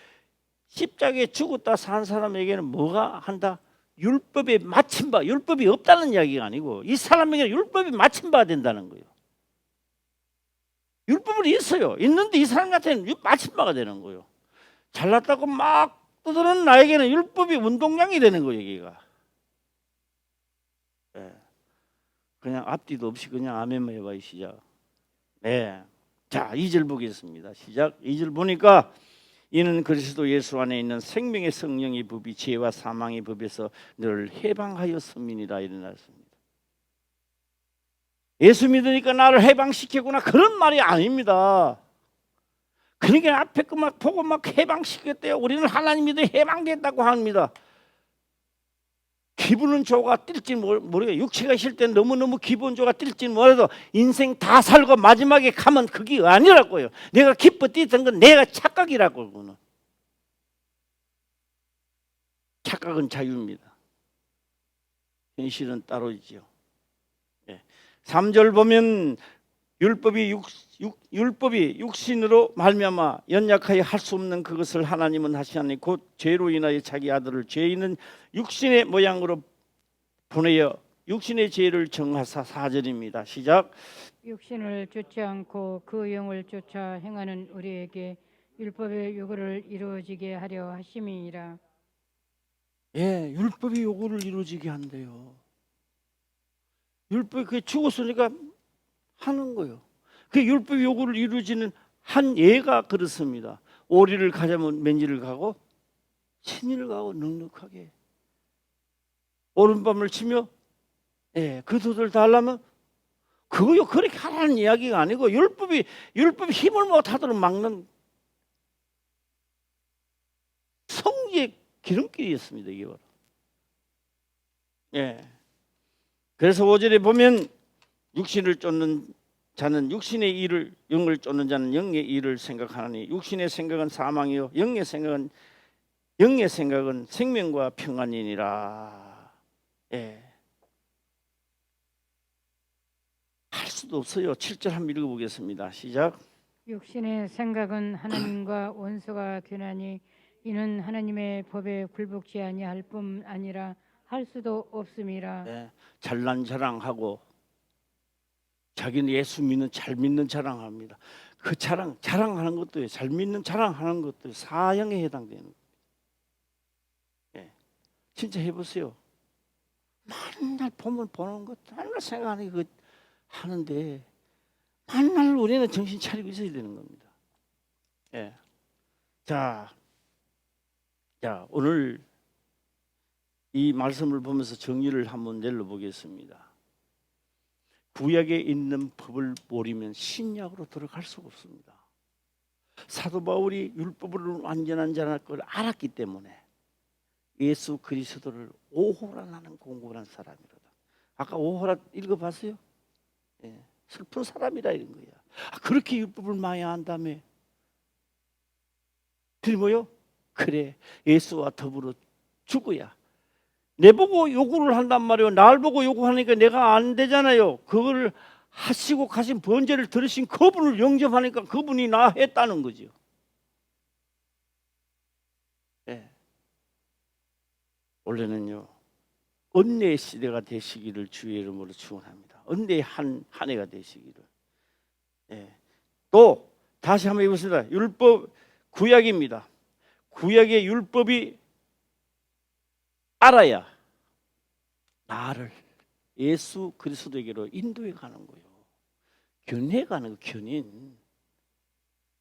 십자가에 죽었다 산 사람에게는 뭐가 한다? 율법에 맞힌 바, 율법이 없다는 이야기가 아니고 이 사람에게 율법이 맞힌 바가 된다는 거예요. 율법은 있어요. 있는데 이 사람 같은 맞힌 바가 되는 거예요. 잘났다고 막 떠드는 나에게는 율법이 운동량이 되는 거예요. 여기가. 그냥 앞뒤도 없이 그냥 아멘만 해봐요. 시작. 자, 2절 보겠습니다. 시작. 2절 보니까 이는 그리스도 예수 안에 있는 생명의 성령의 법이 죄와 사망의 법에서 늘 해방하였음이니라 일어났습니다. 예수 믿으니까 나를 해방시켰구나 그런 말이 아닙니다. 그러니까 앞에 거 막 보고 막 해방시켰대요. 우리는 하나님 믿어 해방됐다고 합니다. 기분은 좋아 뛸지 모르겠어요. 육체가 있을 때 너무너무 기분 좋아 뛸지 몰라도 인생 다 살고 마지막에 가면 그게 아니라고요. 내가 기뻐 뛰던 건 내가 착각이라고. 그거는 착각은 자유입니다. 현실은 따로 있죠. 3절 보면 율법이 육신으로 말미암아 연약하여 할 수 없는 그것을 하나님은 하시나니 곧 죄로 인하여 자기 아들을 죄 있는 육신의 모양으로 보내어 육신의 죄를 정하사. 4절입니다. 시작. 육신을 쫓지 않고 그 영을 쫓아 행하는 우리에게 율법의 요구를 이루어지게 하려 하심이니라. 율법이 요구를 이루어지게 한대요. 율법이 그게 죽었으니까 하는 거예요. 그 율법 요구를 이루어지는 한 예가 그렇습니다. 오리를 가자면 맨지를 가고 친일을 가고 넉넉하게 오른밤을 치며 그 도들 다 하려면 그거요 그렇게 하라는 이야기가 아니고 율법이 힘을 못하도록 막는 성지의 기름길이었습니다. 이게 바로. 그래서 5절에 보면 육신을 쫓는 자는 육신의 일을, 영을 쫓는 자는 영의 일을 생각하나니 육신의 생각은 사망이요 영의 생각은 생명과 평안이니라. 할 수도 없어요. 7절 한번 읽어보겠습니다. 시작. 육신의 생각은 하나님과 원수가 되나니 이는 하나님의 법에 굴복지 아니할 뿐 아니라 할 수도 없음이라. 잘난 자랑하고 자기는 예수 믿는 잘 믿는 자랑합니다. 그 자랑하는 것도 잘 믿는 자랑하는 것도 사형에 해당되는 거예요. 진짜 해보세요. 맨날 보면 보는 것, 맨날 생각하는 거 하는데 맨날 우리는 정신 차리고 있어야 되는 겁니다. 자, 오늘 이 말씀을 보면서 정리를 한번 내려보겠습니다. 구약에 있는 법을 모르면 신약으로 들어갈 수가 없습니다. 사도 바울이 율법으로 완전한 자라는 걸 알았기 때문에 예수 그리스도를 오호라 나는 공고한 사람이로다. 아까 오호라 읽어봤어요? 슬픈 사람이라 이런 거야. 그렇게 율법을 많이 안다며. 그게 뭐요? 그래, 예수와 더불어 죽어야. 내 보고 요구를 한단 말이에요. 날 보고 요구하니까 내가 안 되잖아요. 그걸 하시고 가신 번제를 들으신 그분을 영접하니까 그분이 나 했다는 거죠. 원래는요, 은혜의 시대가 되시기를 주의 이름으로 축원합니다. 은혜의 한 해가 되시기를. 또 다시 한번 해보겠습니다. 율법 구약입니다. 구약의 율법이 알아야 나를 예수 그리스도에게로 인도해 가는 거예요. 견해 가는 거, 견인.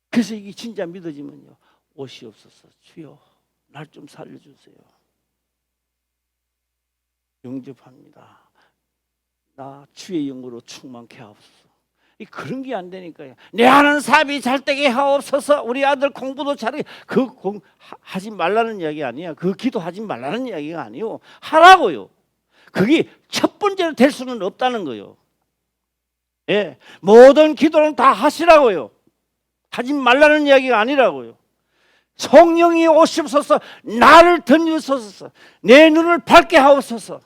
그래서 이게 진짜 믿어지면요, 오시옵소서 주여 날 좀 살려주세요. 영접합니다. 나 주의 영으로 충만케 하옵소서. 그런 게 안 되니까요. 내 하는 사업이 잘 되게 하옵소서. 우리 아들 공부도 잘하게. 하지 말라는 이야기 아니야. 그 기도하지 말라는 이야기가 아니요. 하라고요. 그게 첫 번째로 될 수는 없다는 거요. 예, 모든 기도는 다 하시라고요. 하지 말라는 이야기가 아니라고요. 성령이 오시옵소서. 나를 던지소서. 내 눈을 밝게 하옵소서.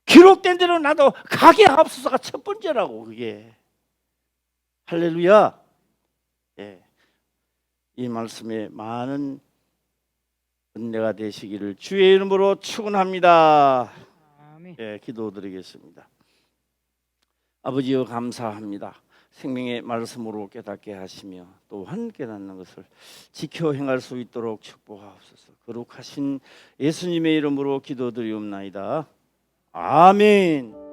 기록된 대로 나도 가게 하옵소서가 첫 번째라고. 그게 할렐루야. 예, 이 말씀에 많은 은혜가 되시기를 주의 이름으로 축원합니다. 아멘. 예, 기도드리겠습니다. 아버지여 감사합니다. 생명의 말씀으로 깨닫게 하시며 또한 깨닫는 것을 지켜 행할 수 있도록 축복하옵소서. 거룩하신 예수님의 이름으로 기도드리옵나이다. 아멘.